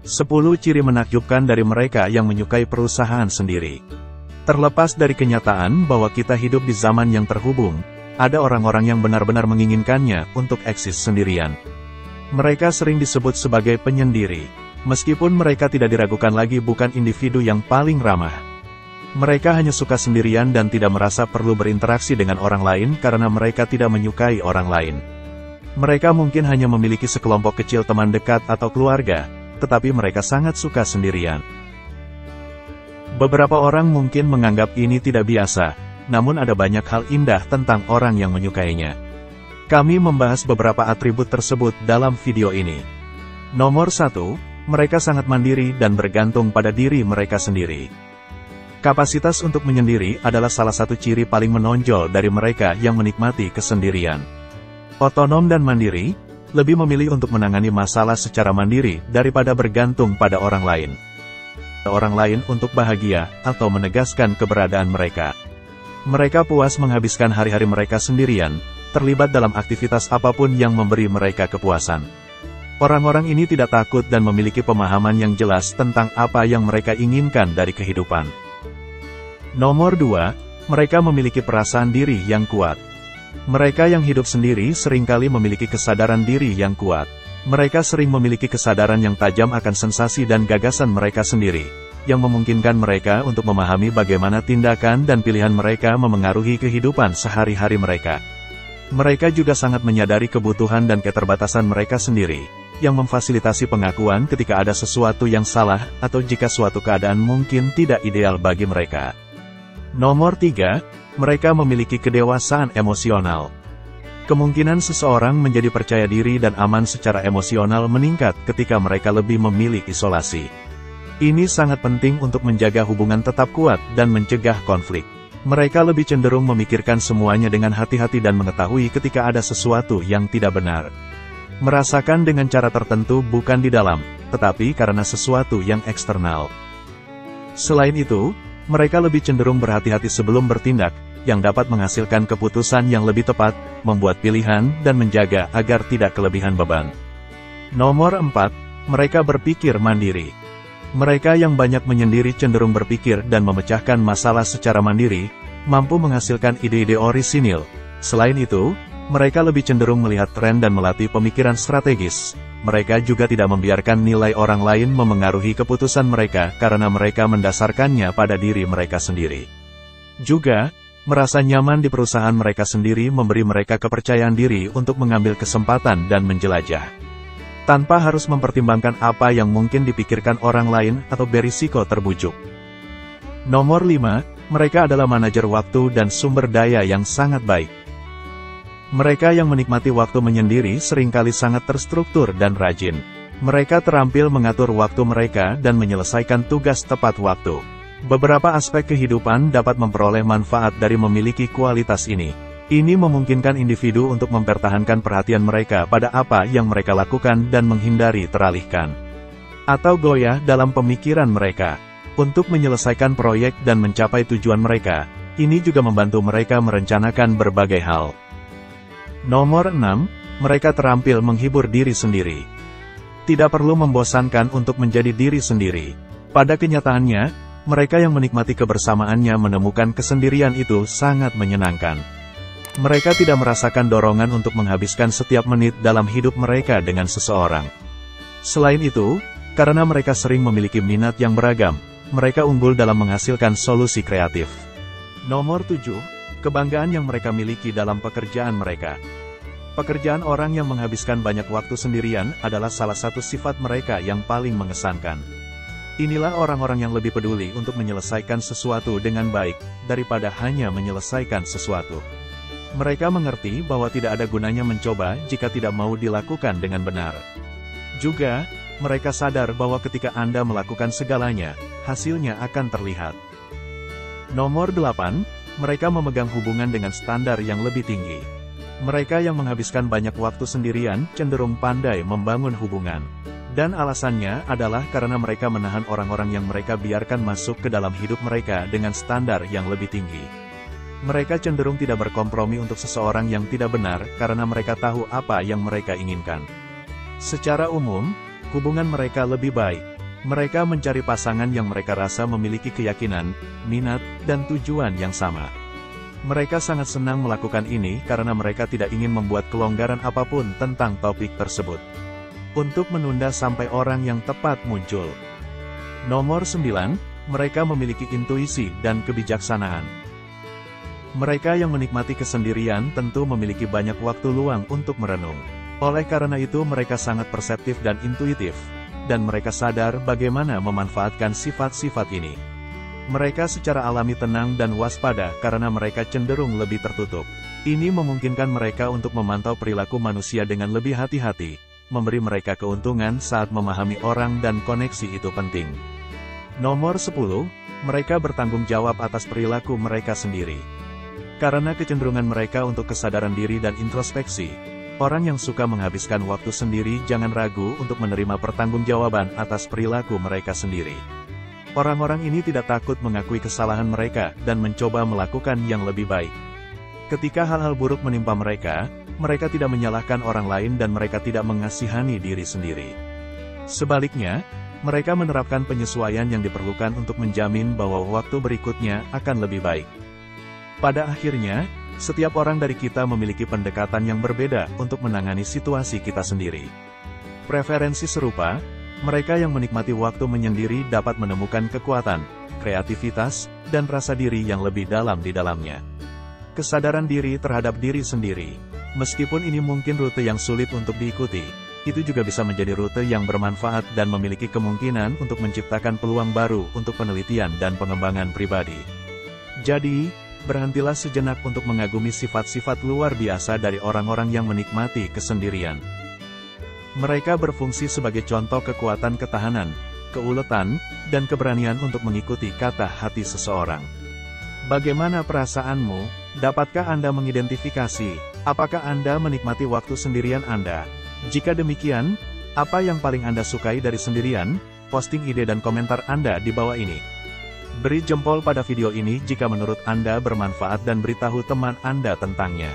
10 ciri menakjubkan dari mereka yang menyukai perusahaan sendiri. Terlepas dari kenyataan bahwa kita hidup di zaman yang terhubung, ada orang-orang yang benar-benar menginginkannya untuk eksis sendirian. Mereka sering disebut sebagai penyendiri, meskipun mereka tidak diragukan lagi bukan individu yang paling ramah. Mereka hanya suka sendirian dan tidak merasa perlu berinteraksi dengan orang lain karena mereka tidak menyukai orang lain. Mereka mungkin hanya memiliki sekelompok kecil teman dekat atau keluarga, tetapi mereka sangat suka sendirian. Beberapa orang mungkin menganggap ini tidak biasa, namun ada banyak hal indah tentang orang yang menyukainya. Kami membahas beberapa atribut tersebut dalam video ini. Nomor 1, mereka sangat mandiri dan bergantung pada diri mereka sendiri. Kapasitas untuk menyendiri adalah salah satu ciri paling menonjol dari mereka yang menikmati kesendirian. Otonom dan mandiri, lebih memilih untuk menangani masalah secara mandiri daripada bergantung pada orang lain. Orang lain untuk bahagia atau menegaskan keberadaan mereka. Mereka puas menghabiskan hari-hari mereka sendirian, terlibat dalam aktivitas apapun yang memberi mereka kepuasan. Orang-orang ini tidak takut dan memiliki pemahaman yang jelas tentang apa yang mereka inginkan dari kehidupan. Nomor 2, mereka memiliki perasaan diri yang kuat. Mereka yang hidup sendiri seringkali memiliki kesadaran diri yang kuat. Mereka sering memiliki kesadaran yang tajam akan sensasi dan gagasan mereka sendiri, yang memungkinkan mereka untuk memahami bagaimana tindakan dan pilihan mereka memengaruhi kehidupan sehari-hari mereka. Mereka juga sangat menyadari kebutuhan dan keterbatasan mereka sendiri, yang memfasilitasi pengakuan ketika ada sesuatu yang salah atau jika suatu keadaan mungkin tidak ideal bagi mereka. Nomor 3, mereka memiliki kedewasaan emosional. Kemungkinan seseorang menjadi percaya diri dan aman secara emosional meningkat ketika mereka lebih memilih isolasi. Ini sangat penting untuk menjaga hubungan tetap kuat dan mencegah konflik. Mereka lebih cenderung memikirkan semuanya dengan hati-hati dan mengetahui ketika ada sesuatu yang tidak benar. Merasakan dengan cara tertentu bukan di dalam, tetapi karena sesuatu yang eksternal. Selain itu, mereka lebih cenderung berhati-hati sebelum bertindak, yang dapat menghasilkan keputusan yang lebih tepat, membuat pilihan, dan menjaga agar tidak kelebihan beban. Nomor 4, mereka berpikir mandiri. Mereka yang banyak menyendiri cenderung berpikir dan memecahkan masalah secara mandiri, mampu menghasilkan ide-ide orisinil. Selain itu, mereka lebih cenderung melihat tren dan melatih pemikiran strategis. Mereka juga tidak membiarkan nilai orang lain memengaruhi keputusan mereka karena mereka mendasarkannya pada diri mereka sendiri. Juga, merasa nyaman di perusahaan mereka sendiri memberi mereka kepercayaan diri untuk mengambil kesempatan dan menjelajah. Tanpa harus mempertimbangkan apa yang mungkin dipikirkan orang lain atau berisiko terbujuk. Nomor 5, mereka adalah manajer waktu dan sumber daya yang sangat baik. Mereka yang menikmati waktu menyendiri seringkali sangat terstruktur dan rajin. Mereka terampil mengatur waktu mereka dan menyelesaikan tugas tepat waktu. Beberapa aspek kehidupan dapat memperoleh manfaat dari memiliki kualitas ini. Ini memungkinkan individu untuk mempertahankan perhatian mereka pada apa yang mereka lakukan dan menghindari teralihkan atau goyah dalam pemikiran mereka. Untuk menyelesaikan proyek dan mencapai tujuan mereka, ini juga membantu mereka merencanakan berbagai hal. Nomor 6, mereka terampil menghibur diri sendiri. Tidak perlu membosankan untuk menjadi diri sendiri. Pada kenyataannya, mereka yang menikmati kebersamaannya menemukan kesendirian itu sangat menyenangkan. Mereka tidak merasakan dorongan untuk menghabiskan setiap menit dalam hidup mereka dengan seseorang. Selain itu, karena mereka sering memiliki minat yang beragam, mereka unggul dalam menghasilkan solusi kreatif. Nomor 7, kebanggaan yang mereka miliki dalam pekerjaan mereka. Pekerjaan orang yang menghabiskan banyak waktu sendirian adalah salah satu sifat mereka yang paling mengesankan. Inilah orang-orang yang lebih peduli untuk menyelesaikan sesuatu dengan baik, daripada hanya menyelesaikan sesuatu. Mereka mengerti bahwa tidak ada gunanya mencoba jika tidak mau dilakukan dengan benar. Juga, mereka sadar bahwa ketika Anda melakukan segalanya, hasilnya akan terlihat. Nomor 8, mereka memegang hubungan dengan standar yang lebih tinggi. Mereka yang menghabiskan banyak waktu sendirian cenderung pandai membangun hubungan. Dan alasannya adalah karena mereka menahan orang-orang yang mereka biarkan masuk ke dalam hidup mereka dengan standar yang lebih tinggi. Mereka cenderung tidak berkompromi untuk seseorang yang tidak benar karena mereka tahu apa yang mereka inginkan. Secara umum, hubungan mereka lebih baik, Mereka mencari pasangan yang mereka rasa memiliki keyakinan, minat, dan tujuan yang sama. Mereka sangat senang melakukan ini karena mereka tidak ingin membuat kelonggaran apapun tentang topik tersebut. Untuk menunda sampai orang yang tepat muncul. Nomor 9, mereka memiliki intuisi dan kebijaksanaan. Mereka yang menikmati kesendirian tentu memiliki banyak waktu luang untuk merenung. Oleh karena itu mereka sangat perseptif dan intuitif, dan mereka sadar bagaimana memanfaatkan sifat-sifat ini. Mereka secara alami tenang dan waspada karena mereka cenderung lebih tertutup. Ini memungkinkan mereka untuk memantau perilaku manusia dengan lebih hati-hati, memberi mereka keuntungan saat memahami orang dan koneksi itu penting. Nomor 10, mereka bertanggung jawab atas perilaku mereka sendiri. Karena kecenderungan mereka untuk kesadaran diri dan introspeksi, orang yang suka menghabiskan waktu sendiri jangan ragu untuk menerima pertanggungjawaban atas perilaku mereka sendiri. Orang-orang ini tidak takut mengakui kesalahan mereka dan mencoba melakukan yang lebih baik. Ketika hal-hal buruk menimpa mereka, mereka tidak menyalahkan orang lain dan mereka tidak mengasihani diri sendiri. Sebaliknya, mereka menerapkan penyesuaian yang diperlukan untuk menjamin bahwa waktu berikutnya akan lebih baik. Pada akhirnya, setiap orang dari kita memiliki pendekatan yang berbeda untuk menangani situasi kita sendiri. Preferensi serupa, mereka yang menikmati waktu menyendiri dapat menemukan kekuatan, kreativitas, dan rasa diri yang lebih dalam di dalamnya. Kesadaran diri terhadap diri sendiri. Meskipun ini mungkin rute yang sulit untuk diikuti, itu juga bisa menjadi rute yang bermanfaat dan memiliki kemungkinan untuk menciptakan peluang baru untuk penelitian dan pengembangan pribadi. Jadi, berhentilah sejenak untuk mengagumi sifat-sifat luar biasa dari orang-orang yang menikmati kesendirian. Mereka berfungsi sebagai contoh kekuatan ketahanan, keuletan, dan keberanian untuk mengikuti kata hati seseorang. Bagaimana perasaanmu? Dapatkah Anda mengidentifikasi, apakah Anda menikmati waktu sendirian Anda? Jika demikian, apa yang paling Anda sukai dari sendirian? Posting ide dan komentar Anda di bawah ini. Beri jempol pada video ini jika menurut Anda bermanfaat dan beritahu teman Anda tentangnya.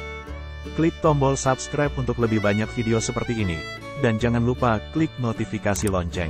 Klik tombol subscribe untuk lebih banyak video seperti ini. Dan jangan lupa klik notifikasi lonceng.